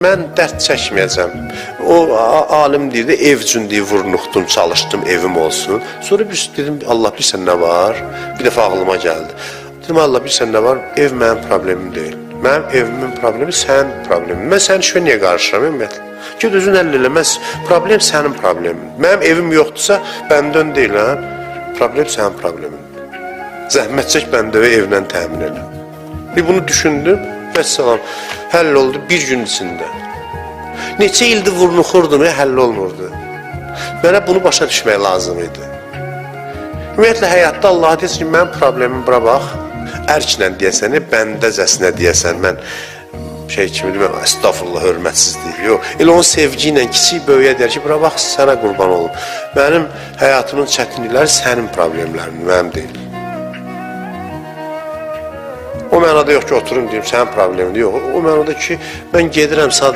Mən dərd çəkməyəcəm. O alim deyirdi, ev üçün deyə vurnuxdum, çalışdım, evim olsun. Sonra bir dedim, Allah bilsən nə var? Bir dəfə ağlıma gəldi. Dedim, Allah bilsən nə var? Ev mənim problemim deyil. Mənim evimin problemi sənin problemin. Mən sənin işə niyə qarışıram, ümumiyyətlə? Ged özün həll eləməz. Problem sənin problemin. Mənim evim yoxdursa, bəndən deyil, hə? Problem sənin problemin. Zəhmət çək, bəndə evlə təmin elə. Bir bunu düşündüm, vəssalam, həll oldu bir gün içində. Neçə ildir vurnuxurdum, həll olmurdu. Mənə bunu başa düşmək lazım idi. Ümumiyyətlə, həyatda Allah deyəsin ki, mənim problemim bura bax, ərklə deyəsən, bəndəcəsinə deyəsən, mən şey kimi deməm, estağfurullah, hörmətsizlik, yox. Elə onun sevgi ilə kiçik böyüyə deyər ki, bura bax, sənə qurban olum. Mənim həyatımın çətinlikləri sənin problemlərin, mənim deyil. O mənada yox ki, oturum deyim, sənin problemin yox. O mənada ki, mən gedirəm sadəcə.